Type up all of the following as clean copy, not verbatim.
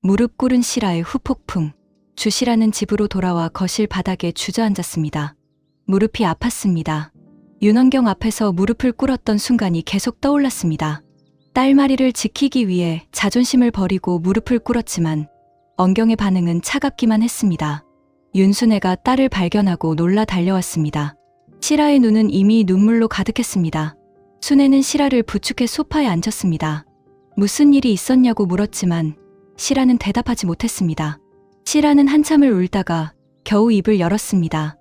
무릎 꿇은 실아의 후폭풍. 주실아는 집으로 돌아와 거실 바닥에 주저앉았습니다. 무릎이 아팠습니다. 윤원경 앞에서 무릎을 꿇었던 순간이 계속 떠올랐습니다. 딸마리를 지키기 위해 자존심을 버리고 무릎을 꿇었지만 언경의 반응은 차갑기만 했습니다. 윤순애가 딸을 발견하고 놀라 달려왔습니다. 실아의 눈은 이미 눈물로 가득했습니다. 순애는 실아를 부축해 소파에 앉혔습니다. 무슨 일이 있었냐고 물었지만 실아는 대답하지 못했습니다. 실아는 한참을 울다가 겨우 입을 열었습니다.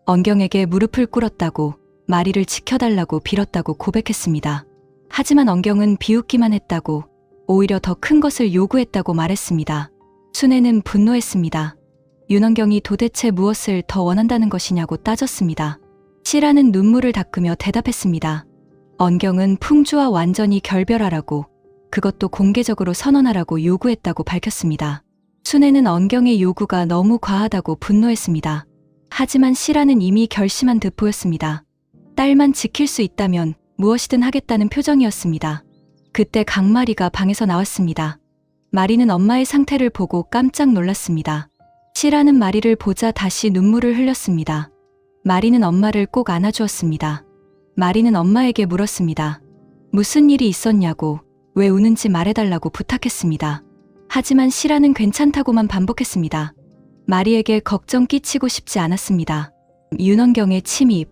언경에게 무릎을 꿇었다고, 마리를 지켜달라고 빌었다고 고백했습니다. 하지만 언경은 비웃기만 했다고, 오히려 더 큰 것을 요구했다고 말했습니다. 순애는 분노했습니다. 윤원경이 도대체 무엇을 더 원한다는 것이냐고 따졌습니다. 실아는 눈물을 닦으며 대답했습니다. 언경은 풍주와 완전히 결별하라고, 그것도 공개적으로 선언하라고 요구했다고 밝혔습니다. 순애는 언경의 요구가 너무 과하다고 분노했습니다. 하지만 실아는 이미 결심한 듯 보였습니다. 딸만 지킬 수 있다면 무엇이든 하겠다는 표정이었습니다. 그때 강마리가 방에서 나왔습니다. 마리는 엄마의 상태를 보고 깜짝 놀랐습니다. 실아는 마리를 보자 다시 눈물을 흘렸습니다. 마리는 엄마를 꼭 안아주었습니다. 마리는 엄마에게 물었습니다. 무슨 일이 있었냐고, 왜 우는지 말해달라고 부탁했습니다. 하지만 실아는 괜찮다고만 반복했습니다. 마리에게 걱정 끼치고 싶지 않았습니다. 윤원경의 침입.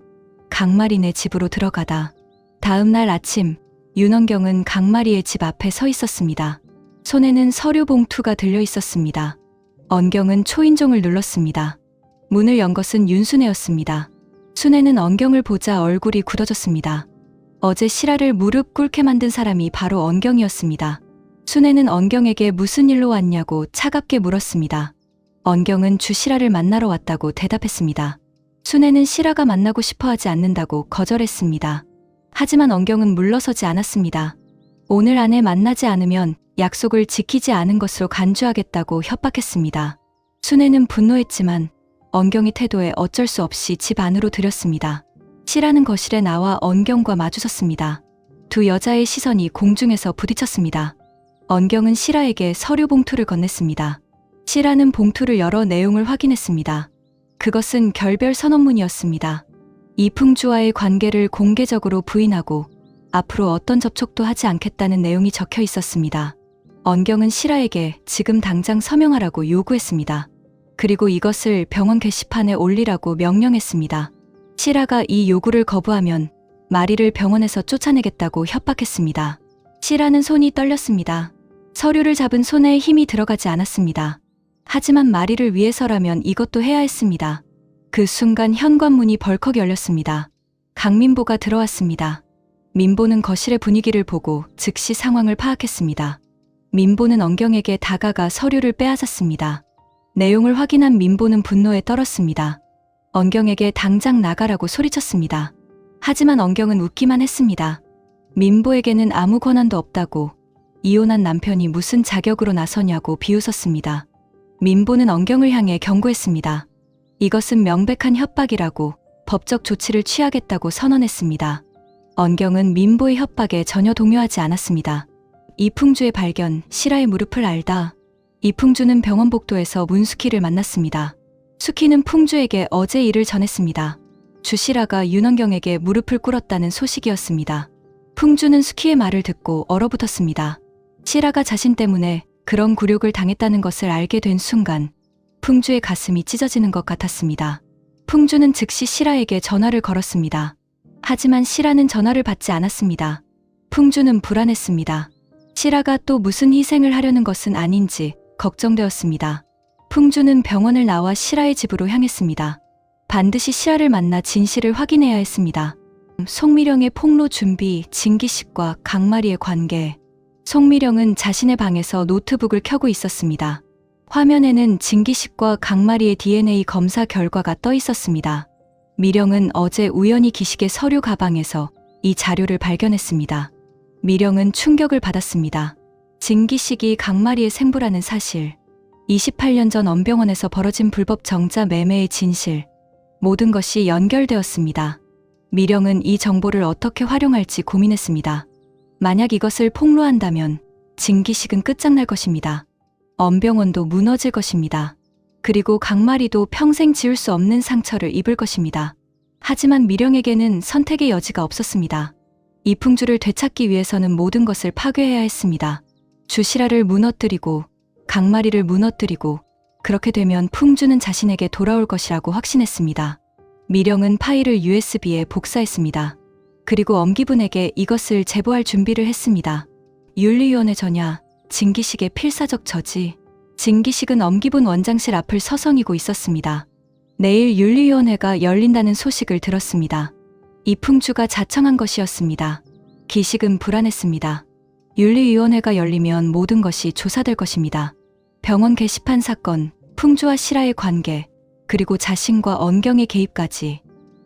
강마리네 집으로 들어가다. 다음 날 아침, 윤원경은 강마리의 집 앞에 서 있었습니다. 손에는 서류 봉투가 들려 있었습니다. 언경은 초인종을 눌렀습니다. 문을 연 것은 윤순애였습니다. 순애는 언경을 보자 얼굴이 굳어졌습니다. 어제 실아를 무릎 꿇게 만든 사람이 바로 언경이었습니다. 순애는 언경에게 무슨 일로 왔냐고 차갑게 물었습니다. 언경은 주실아를 만나러 왔다고 대답했습니다. 순애는 실아가 만나고 싶어 하지 않는다고 거절했습니다. 하지만 언경은 물러서지 않았습니다. 오늘 안에 만나지 않으면 약속을 지키지 않은 것으로 간주하겠다고 협박했습니다. 순애는 분노했지만 언경의 태도에 어쩔 수 없이 집 안으로 들였습니다. 실아는 거실에 나와 언경과 마주섰습니다. 두 여자의 시선이 공중에서 부딪혔습니다. 언경은 실아에게 서류 봉투를 건넸습니다. 실아는 봉투를 열어 내용을 확인했습니다. 그것은 결별 선언문이었습니다. 이풍주와의 관계를 공개적으로 부인하고 앞으로 어떤 접촉도 하지 않겠다는 내용이 적혀 있었습니다. 언경은 실아에게 지금 당장 서명하라고 요구했습니다. 그리고 이것을 병원 게시판에 올리라고 명령했습니다. 실아가 이 요구를 거부하면 마리를 병원에서 쫓아내겠다고 협박했습니다. 실아는 손이 떨렸습니다. 서류를 잡은 손에 힘이 들어가지 않았습니다. 하지만 마리를 위해서라면 이것도 해야 했습니다. 그 순간 현관문이 벌컥 열렸습니다. 강민보가 들어왔습니다. 민보는 거실의 분위기를 보고 즉시 상황을 파악했습니다. 민보는 언경에게 다가가 서류를 빼앗았습니다. 내용을 확인한 민보는 분노에 떨었습니다. 언경에게 당장 나가라고 소리쳤습니다. 하지만 언경은 웃기만 했습니다. 민보에게는 아무 권한도 없다고, 이혼한 남편이 무슨 자격으로 나서냐고 비웃었습니다. 민보는 언경을 향해 경고했습니다. 이것은 명백한 협박이라고, 법적 조치를 취하겠다고 선언했습니다. 언경은 민보의 협박에 전혀 동요하지 않았습니다. 이풍주의 발견, 실아의 무릎을 알다. 이풍주는 병원 복도에서 문숙희를 만났습니다. 숙희는 풍주에게 어제 일을 전했습니다. 주실아가 윤원경에게 무릎을 꿇었다는 소식이었습니다. 풍주는 숙희의 말을 듣고 얼어붙었습니다. 실아가 자신 때문에 그런 굴욕을 당했다는 것을 알게 된 순간 풍주의 가슴이 찢어지는 것 같았습니다. 풍주는 즉시 실아에게 전화를 걸었습니다. 하지만 실아는 전화를 받지 않았습니다. 풍주는 불안했습니다. 실아가 또 무슨 희생을 하려는 것은 아닌지 걱정되었습니다. 풍주는 병원을 나와 실아의 집으로 향했습니다. 반드시 실아를 만나 진실을 확인해야 했습니다. 송미령의 폭로 준비, 진기식과 강마리의 관계. 송미령은 자신의 방에서 노트북을 켜고 있었습니다. 화면에는 진기식과 강마리의 DNA 검사 결과가 떠 있었습니다. 미령은 어제 우연히 기식의 서류 가방에서 이 자료를 발견했습니다. 미령은 충격을 받았습니다. 진기식이 강마리의 생부라는 사실, 28년 전 언병원에서 벌어진 불법 정자 매매의 진실, 모든 것이 연결되었습니다. 미령은 이 정보를 어떻게 활용할지 고민했습니다. 만약 이것을 폭로한다면 진기식은 끝장날 것입니다. 엄병원도 무너질 것입니다. 그리고 강마리도 평생 지울 수 없는 상처를 입을 것입니다. 하지만 미령에게는 선택의 여지가 없었습니다. 이풍주를 되찾기 위해서는 모든 것을 파괴해야 했습니다. 주시라를 무너뜨리고 강마리를 무너뜨리고 그렇게 되면 풍주는 자신에게 돌아올 것이라고 확신했습니다. 미령은 파일을 USB에 복사했습니다. 그리고 엄기분에게 이것을 제보할 준비를 했습니다. 윤리위원회 전야, 진기식의 필사적 저지. 진기식은 엄기분 원장실 앞을 서성이고 있었습니다. 내일 윤리위원회가 열린다는 소식을 들었습니다. 이풍주가 자청한 것이었습니다. 기식은 불안했습니다. 윤리위원회가 열리면 모든 것이 조사될 것입니다. 병원 게시판 사건, 풍주와 실아의 관계, 그리고 자신과 언경의 개입까지.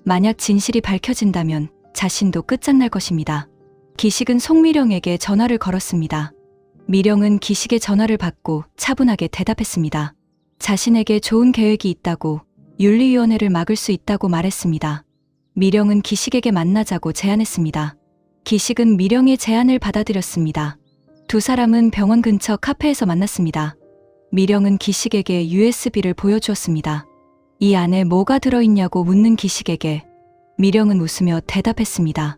만약 진실이 밝혀진다면 자신도 끝장날 것입니다. 기식은 송미령에게 전화를 걸었습니다. 미령은 기식의 전화를 받고 차분하게 대답했습니다. 자신에게 좋은 계획이 있다고, 윤리위원회를 막을 수 있다고 말했습니다. 미령은 기식에게 만나자고 제안했습니다. 기식은 미령의 제안을 받아들였습니다. 두 사람은 병원 근처 카페에서 만났습니다. 미령은 기식에게 USB를 보여주었습니다. 이 안에 뭐가 들어있냐고 묻는 기식에게 미령은 웃으며 대답했습니다.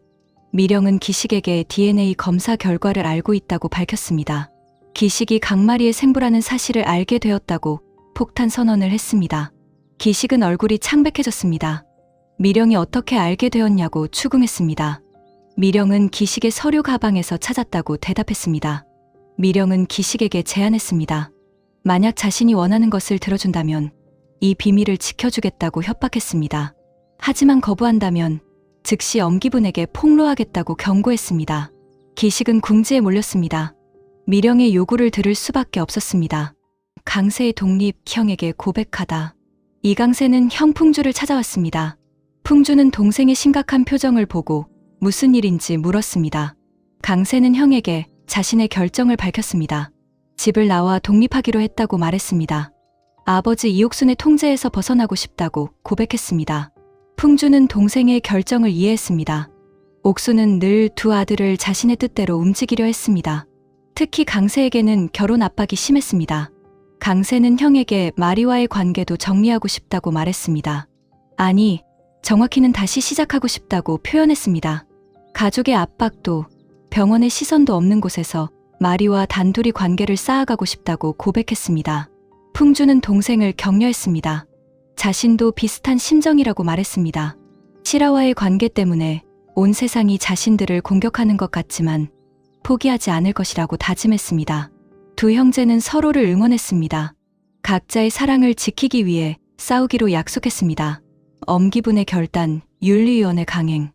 미령은 기식에게 DNA 검사 결과를 알고 있다고 밝혔습니다. 기식이 강마리의 생부라는 사실을 알게 되었다고 폭탄 선언을 했습니다. 기식은 얼굴이 창백해졌습니다. 미령이 어떻게 알게 되었냐고 추궁했습니다. 미령은 기식의 서류 가방에서 찾았다고 대답했습니다. 미령은 기식에게 제안했습니다. 만약 자신이 원하는 것을 들어준다면 이 비밀을 지켜주겠다고 협박했습니다. 하지만 거부한다면 즉시 엄기분에게 폭로하겠다고 경고했습니다. 기식은 궁지에 몰렸습니다. 미령의 요구를 들을 수밖에 없었습니다. 강세의 독립, 형에게 고백하다. 이강세는 형 풍주를 찾아왔습니다. 풍주는 동생의 심각한 표정을 보고 무슨 일인지 물었습니다. 강세는 형에게 자신의 결정을 밝혔습니다. 집을 나와 독립하기로 했다고 말했습니다. 아버지 이옥순의 통제에서 벗어나고 싶다고 고백했습니다. 풍주는 동생의 결정을 이해했습니다. 옥순은 늘 두 아들을 자신의 뜻대로 움직이려 했습니다. 특히 강세에게는 결혼 압박이 심했습니다. 강세는 형에게 마리와의 관계도 정리하고 싶다고 말했습니다. 아니, 정확히는 다시 시작하고 싶다고 표현했습니다. 가족의 압박도, 병원의 시선도 없는 곳에서 마리와 단둘이 관계를 쌓아가고 싶다고 고백했습니다. 풍주는 동생을 격려했습니다. 자신도 비슷한 심정이라고 말했습니다. 실아와의 관계 때문에 온 세상이 자신들을 공격하는 것 같지만 포기하지 않을 것이라고 다짐했습니다. 두 형제는 서로를 응원했습니다. 각자의 사랑을 지키기 위해 싸우기로 약속했습니다. 엄기분의 결단, 윤리위원회 강행.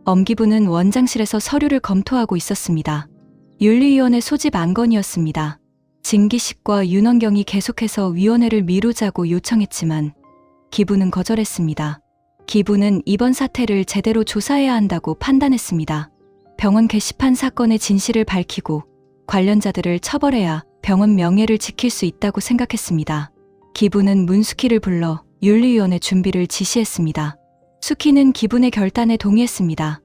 엄기분은 원장실에서 서류를 검토하고 있었습니다. 윤리위원회 소집 안건이었습니다. 진기식과 윤원경이 계속해서 위원회를 미루자고 요청했지만 기부는 거절했습니다. 기부는 이번 사태를 제대로 조사해야 한다고 판단했습니다. 병원 게시판 사건의 진실을 밝히고 관련자들을 처벌해야 병원 명예를 지킬 수 있다고 생각했습니다. 기부는 문수키를 불러 윤리위원회 준비를 지시했습니다. 수키는 기분의 결단에 동의했습니다.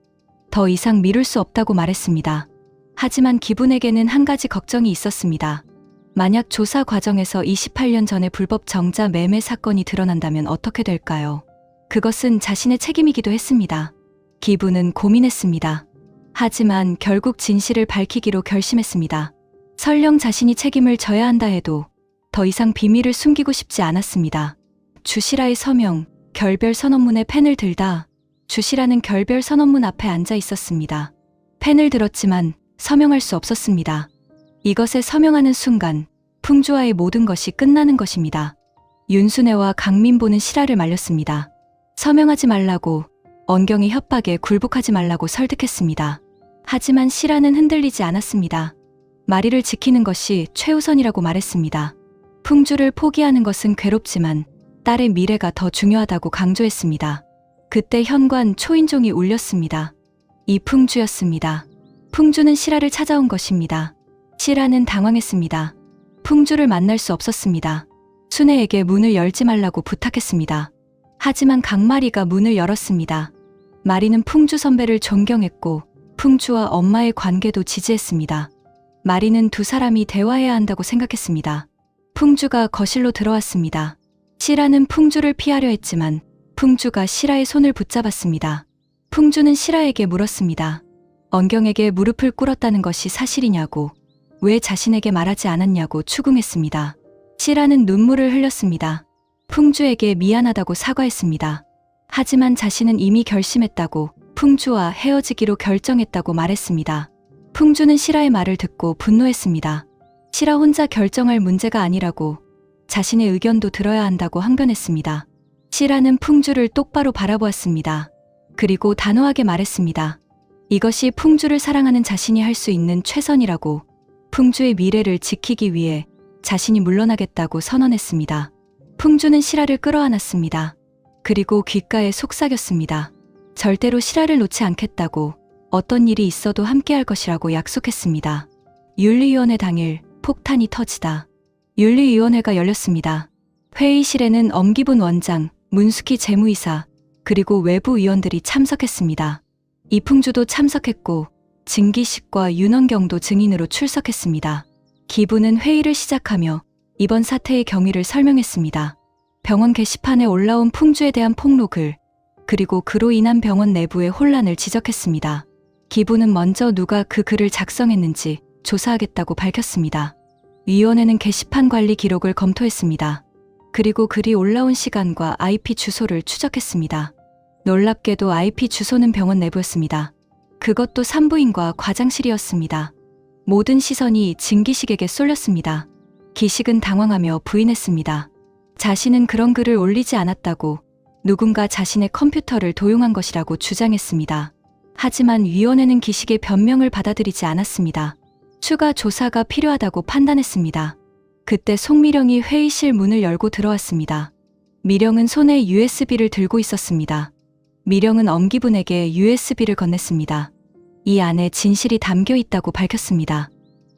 더 이상 미룰 수 없다고 말했습니다. 하지만 기분에게는 한 가지 걱정이 있었습니다. 만약 조사 과정에서 28년 전의 불법 정자 매매 사건이 드러난다면 어떻게 될까요? 그것은 자신의 책임이기도 했습니다. 기분은 고민했습니다. 하지만 결국 진실을 밝히기로 결심했습니다. 설령 자신이 책임을 져야 한다 해도 더 이상 비밀을 숨기고 싶지 않았습니다. 주시라의 서명, 결별 선언문에 펜을 들다 주시라는 결별 선언문 앞에 앉아 있었습니다. 펜을 들었지만 서명할 수 없었습니다. 이것에 서명하는 순간 풍주와의 모든 것이 끝나는 것입니다. 윤순애와 강민보는 실아를 말렸습니다. 서명하지 말라고, 언경의 협박에 굴복하지 말라고 설득했습니다. 하지만 실아는 흔들리지 않았습니다. 마리를 지키는 것이 최우선이라고 말했습니다. 풍주를 포기하는 것은 괴롭지만 딸의 미래가 더 중요하다고 강조했습니다. 그때 현관 초인종이 울렸습니다. 이풍주였습니다. 풍주는 실아를 찾아온 것입니다. 실아는 당황했습니다. 풍주를 만날 수 없었습니다. 순애에게 문을 열지 말라고 부탁했습니다. 하지만 강마리가 문을 열었습니다. 마리는 풍주 선배를 존경했고 풍주와 엄마의 관계도 지지했습니다. 마리는 두 사람이 대화해야 한다고 생각했습니다. 풍주가 거실로 들어왔습니다. 시라는 풍주를 피하려 했지만 풍주가 시라의 손을 붙잡았습니다. 풍주는 시라에게 물었습니다. 언경에게 무릎을 꿇었다는 것이 사실이냐고, 왜 자신에게 말하지 않았냐고 추궁했습니다. 시라는 눈물을 흘렸습니다. 풍주에게 미안하다고 사과했습니다. 하지만 자신은 이미 결심했다고, 풍주와 헤어지기로 결정했다고 말했습니다. 풍주는 시라의 말을 듣고 분노했습니다. 시라 혼자 결정할 문제가 아니라고, 자신의 의견도 들어야 한다고 항변했습니다. 시라는 풍주를 똑바로 바라보았습니다. 그리고 단호하게 말했습니다. 이것이 풍주를 사랑하는 자신이 할 수 있는 최선이라고, 풍주의 미래를 지키기 위해 자신이 물러나겠다고 선언했습니다. 풍주는 시라를 끌어안았습니다. 그리고 귓가에 속삭였습니다. 절대로 시라를 놓지 않겠다고, 어떤 일이 있어도 함께할 것이라고 약속했습니다. 윤리위원회 당일 폭탄이 터지다. 윤리위원회가 열렸습니다. 회의실에는 엄기분 원장, 문숙희 재무이사, 그리고 외부 위원들이 참석했습니다. 이풍주도 참석했고 진기식과 윤원경도 증인으로 출석했습니다. 기부는 회의를 시작하며 이번 사태의 경위를 설명했습니다. 병원 게시판에 올라온 풍주에 대한 폭로글, 그리고 그로 인한 병원 내부의 혼란을 지적했습니다. 기부는 먼저 누가 그 글을 작성했는지 조사하겠다고 밝혔습니다. 위원회는 게시판 관리 기록을 검토했습니다. 그리고 글이 올라온 시간과 IP 주소를 추적했습니다. 놀랍게도 IP 주소는 병원 내부였습니다. 그것도 산부인과 과장실이었습니다. 모든 시선이 진기식에게 쏠렸습니다. 기식은 당황하며 부인했습니다. 자신은 그런 글을 올리지 않았다고, 누군가 자신의 컴퓨터를 도용한 것이라고 주장했습니다. 하지만 위원회는 기식의 변명을 받아들이지 않았습니다. 추가 조사가 필요하다고 판단했습니다. 그때 송미령이 회의실 문을 열고 들어왔습니다. 미령은 손에 USB를 들고 있었습니다. 미령은 엄기분에게 USB를 건넸습니다. 이 안에 진실이 담겨 있다고 밝혔습니다.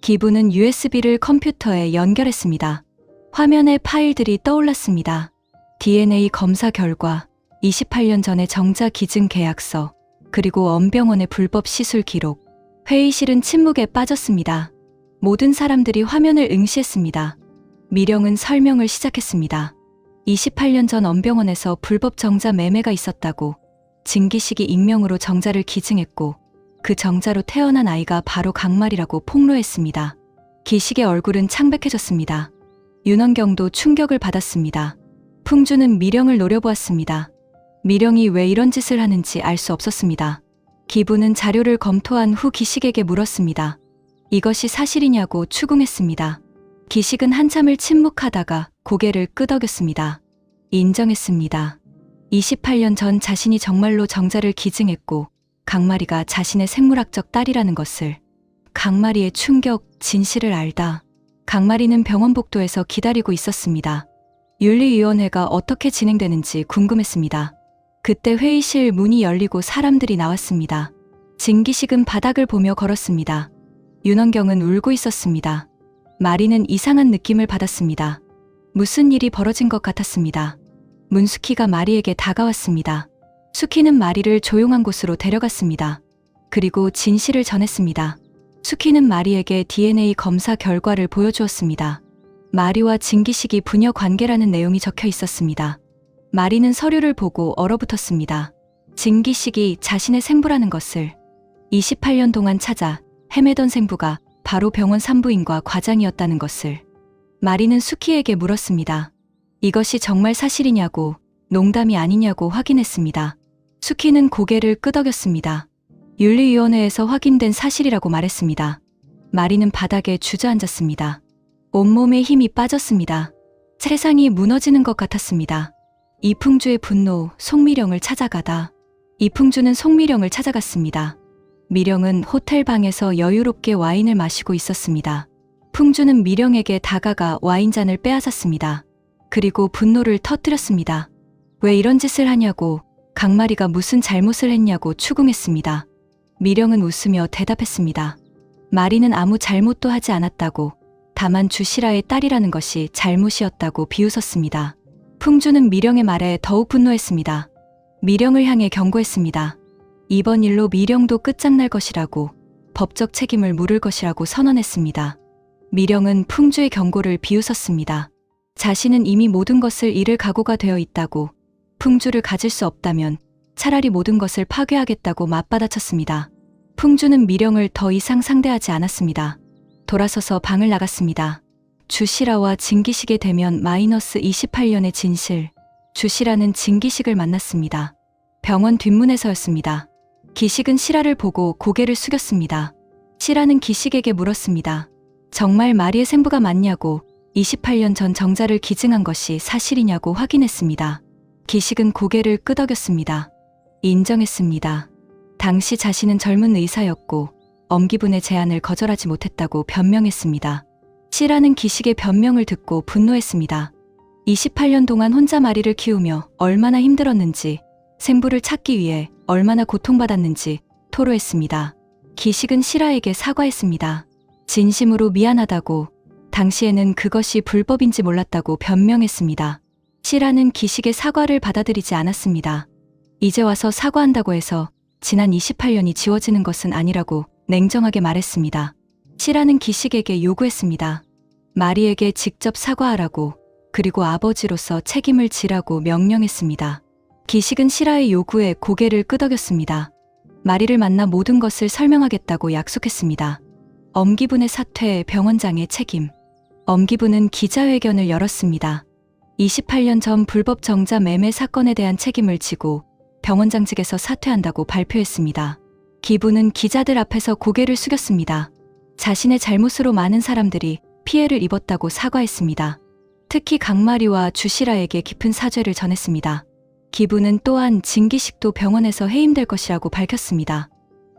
기부는 USB를 컴퓨터에 연결했습니다. 화면에 파일들이 떠올랐습니다. DNA 검사 결과, 28년 전의 정자 기증 계약서, 그리고 엄병원의 불법 시술 기록. 회의실은 침묵에 빠졌습니다. 모든 사람들이 화면을 응시했습니다. 미령은 설명을 시작했습니다. 28년 전 엄병원에서 불법 정자 매매가 있었다고, 진기식이 익명으로 정자를 기증했고 그 정자로 태어난 아이가 바로 강말이라고 폭로했습니다. 기식의 얼굴은 창백해졌습니다. 윤원경도 충격을 받았습니다. 풍주는 미령을 노려보았습니다. 미령이 왜 이런 짓을 하는지 알 수 없었습니다. 기부는 자료를 검토한 후 기식에게 물었습니다. 이것이 사실이냐고 추궁했습니다. 기식은 한참을 침묵하다가 고개를 끄덕였습니다. 인정했습니다. 28년 전 자신이 정말로 정자를 기증했고 강마리가 자신의 생물학적 딸이라는 것을. 강마리의 충격, 진실을 알다. 강마리는 병원 복도에서 기다리고 있었습니다. 윤리위원회가 어떻게 진행되는지 궁금했습니다. 그때 회의실 문이 열리고 사람들이 나왔습니다. 진기식은 바닥을 보며 걸었습니다. 윤원경은 울고 있었습니다. 마리는 이상한 느낌을 받았습니다. 무슨 일이 벌어진 것 같았습니다. 문숙희가 마리에게 다가왔습니다. 숙희는 마리를 조용한 곳으로 데려갔습니다. 그리고 진실을 전했습니다. 숙희는 마리에게 DNA 검사 결과를 보여주었습니다. 마리와 진기식이 부녀 관계라는 내용이 적혀 있었습니다. 마리는 서류를 보고 얼어붙었습니다. 진기식이 자신의 생부라는 것을. 28년 동안 찾아 헤매던 생부가 바로 병원 산부인과 과장이었다는 것을. 마리는 숙희에게 물었습니다. 이것이 정말 사실이냐고, 농담이 아니냐고 확인했습니다. 숙희는 고개를 끄덕였습니다. 윤리위원회에서 확인된 사실이라고 말했습니다. 마리는 바닥에 주저앉았습니다. 온몸에 힘이 빠졌습니다. 세상이 무너지는 것 같았습니다. 이풍주의 분노, 송미령을 찾아가다. 이풍주는 송미령을 찾아갔습니다. 미령은 호텔 방에서 여유롭게 와인을 마시고 있었습니다. 풍주는 미령에게 다가가 와인잔을 빼앗았습니다. 그리고 분노를 터뜨렸습니다. 왜 이런 짓을 하냐고, 강마리가 무슨 잘못을 했냐고 추궁했습니다. 미령은 웃으며 대답했습니다. 마리는 아무 잘못도 하지 않았다고, 다만 주시라의 딸이라는 것이 잘못이었다고 비웃었습니다. 풍주는 미령의 말에 더욱 분노했습니다. 미령을 향해 경고했습니다. 이번 일로 미령도 끝장날 것이라고, 법적 책임을 물을 것이라고 선언했습니다. 미령은 풍주의 경고를 비웃었습니다. 자신은 이미 모든 것을 잃을 각오가 되어 있다고, 풍주를 가질 수 없다면 차라리 모든 것을 파괴하겠다고 맞받아쳤습니다. 풍주는 미령을 더 이상 상대하지 않았습니다. 돌아서서 방을 나갔습니다. 주시라와 진기식의 대면 -28년의 진실. 주시라는 진기식을 만났습니다. 병원 뒷문에서였습니다. 기식은 시라를 보고 고개를 숙였습니다. 시라는 기식에게 물었습니다. 정말 마리의 생부가 맞냐고, 28년 전 정자를 기증한 것이 사실이냐고 확인했습니다. 기식은 고개를 끄덕였습니다. 인정했습니다. 당시 자신은 젊은 의사였고 엄기분의 제안을 거절하지 못했다고 변명했습니다. 시라는 기식의 변명을 듣고 분노했습니다. 28년 동안 혼자 마리를 키우며 얼마나 힘들었는지, 생부를 찾기 위해 얼마나 고통받았는지 토로했습니다. 기식은 시라에게 사과했습니다. 진심으로 미안하다고, 당시에는 그것이 불법인지 몰랐다고 변명했습니다. 시라는 기식의 사과를 받아들이지 않았습니다. 이제 와서 사과한다고 해서 지난 28년이 지워지는 것은 아니라고 냉정하게 말했습니다. 시라는 기식에게 요구했습니다. 마리에게 직접 사과하라고, 그리고 아버지로서 책임을 지라고 명령했습니다. 기식은 시라의 요구에 고개를 끄덕였습니다. 마리를 만나 모든 것을 설명하겠다고 약속했습니다. 엄기분의 사퇴, 병원장의 책임. 엄기분은 기자회견을 열었습니다. 28년 전 불법 정자 매매 사건에 대한 책임을 지고 병원장직에서 사퇴한다고 발표했습니다. 기부는 기자들 앞에서 고개를 숙였습니다. 자신의 잘못으로 많은 사람들이 피해를 입었다고 사과했습니다. 특히 강마리와 주시라에게 깊은 사죄를 전했습니다. 기부는 또한 진기식도 병원에서 해임될 것이라고 밝혔습니다.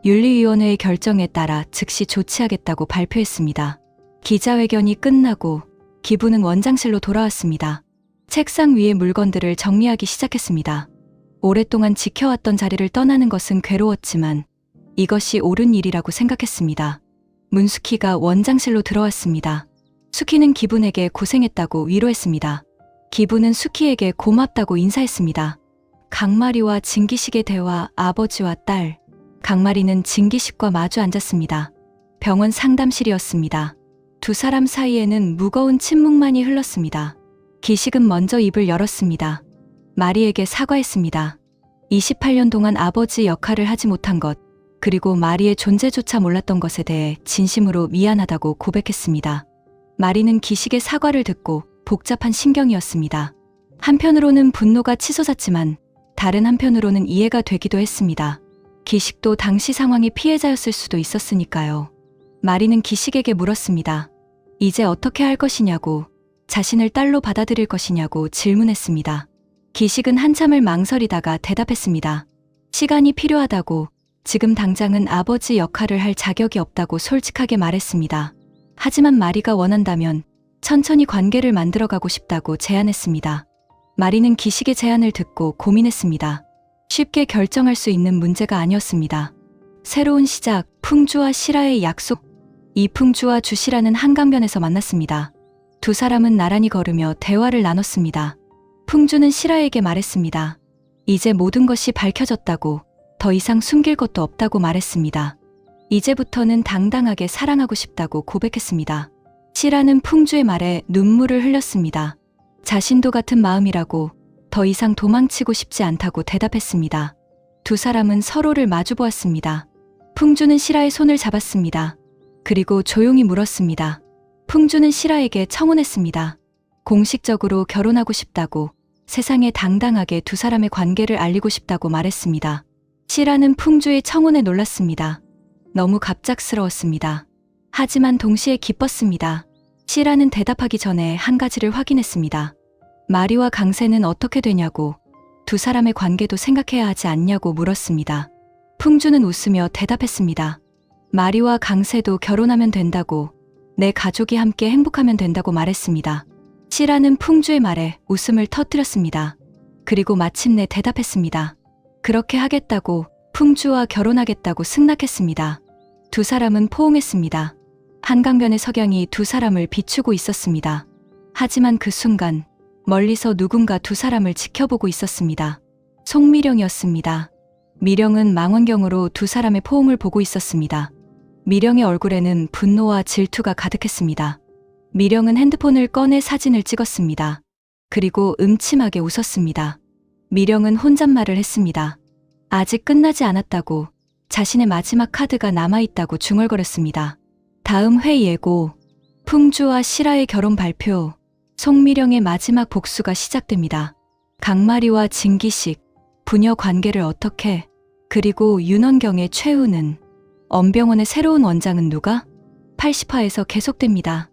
윤리위원회의 결정에 따라 즉시 조치하겠다고 발표했습니다. 기자회견이 끝나고 기부는 원장실로 돌아왔습니다. 책상 위의 물건들을 정리하기 시작했습니다. 오랫동안 지켜왔던 자리를 떠나는 것은 괴로웠지만 이것이 옳은 일이라고 생각했습니다. 문숙희가 원장실로 들어왔습니다. 숙희는 기분에게 고생했다고 위로했습니다. 기분은 숙희에게 고맙다고 인사했습니다. 강마리와 진기식의 대화, 아버지와 딸. 강마리는 진기식과 마주 앉았습니다. 병원 상담실이었습니다. 두 사람 사이에는 무거운 침묵만이 흘렀습니다. 기식은 먼저 입을 열었습니다. 마리에게 사과했습니다. 28년 동안 아버지 역할을 하지 못한 것, 그리고 마리의 존재조차 몰랐던 것에 대해 진심으로 미안하다고 고백했습니다. 마리는 기식의 사과를 듣고 복잡한 심경이었습니다. 한편으로는 분노가 치솟았지만 다른 한편으로는 이해가 되기도 했습니다. 기식도 당시 상황의 피해자였을 수도 있었으니까요. 마리는 기식에게 물었습니다. 이제 어떻게 할 것이냐고, 자신을 딸로 받아들일 것이냐고 질문했습니다. 기식은 한참을 망설이다가 대답했습니다. 시간이 필요하다고, 지금 당장은 아버지 역할을 할 자격이 없다고 솔직하게 말했습니다. 하지만 마리가 원한다면 천천히 관계를 만들어가고 싶다고 제안했습니다. 마리는 기식의 제안을 듣고 고민했습니다. 쉽게 결정할 수 있는 문제가 아니었습니다. 새로운 시작, 풍주와 시라의 약속. 이풍주와 주시라는 한강변에서 만났습니다. 두 사람은 나란히 걸으며 대화를 나눴습니다. 풍주는 시라에게 말했습니다. 이제 모든 것이 밝혀졌다고, 더 이상 숨길 것도 없다고 말했습니다. 이제부터는 당당하게 사랑하고 싶다고 고백했습니다. 시라는 풍주의 말에 눈물을 흘렸습니다. 자신도 같은 마음이라고, 더 이상 도망치고 싶지 않다고 대답했습니다. 두 사람은 서로를 마주보았습니다. 풍주는 시라의 손을 잡았습니다. 그리고 조용히 물었습니다. 풍주는 시라에게 청혼했습니다. 공식적으로 결혼하고 싶다고, 세상에 당당하게 두 사람의 관계를 알리고 싶다고 말했습니다. 시라는 풍주의 청혼에 놀랐습니다. 너무 갑작스러웠습니다. 하지만 동시에 기뻤습니다. 시라는 대답하기 전에 한 가지를 확인했습니다. 마리와 강세는 어떻게 되냐고, 두 사람의 관계도 생각해야 하지 않냐고 물었습니다. 풍주는 웃으며 대답했습니다. 마리와 강세도 결혼하면 된다고, 내 가족이 함께 행복하면 된다고 말했습니다. 시라는 풍주의 말에 웃음을 터뜨렸습니다. 그리고 마침내 대답했습니다. 그렇게 하겠다고, 풍주와 결혼하겠다고 승낙했습니다. 두 사람은 포옹했습니다. 한강변의 석양이 두 사람을 비추고 있었습니다. 하지만 그 순간 멀리서 누군가 두 사람을 지켜보고 있었습니다. 송미령이었습니다. 미령은 망원경으로 두 사람의 포옹을 보고 있었습니다. 미령의 얼굴에는 분노와 질투가 가득했습니다. 미령은 핸드폰을 꺼내 사진을 찍었습니다. 그리고 음침하게 웃었습니다. 미령은 혼잣말을 했습니다. 아직 끝나지 않았다고, 자신의 마지막 카드가 남아있다고 중얼거렸습니다. 다음 회 예고, 풍주와 실아의 결혼 발표, 송미령의 마지막 복수가 시작됩니다. 강마리와 진기식, 부녀 관계를 어떻게, 그리고 윤원경의 최후는, 엄병원의 새로운 원장은 누가? 80화에서 계속됩니다.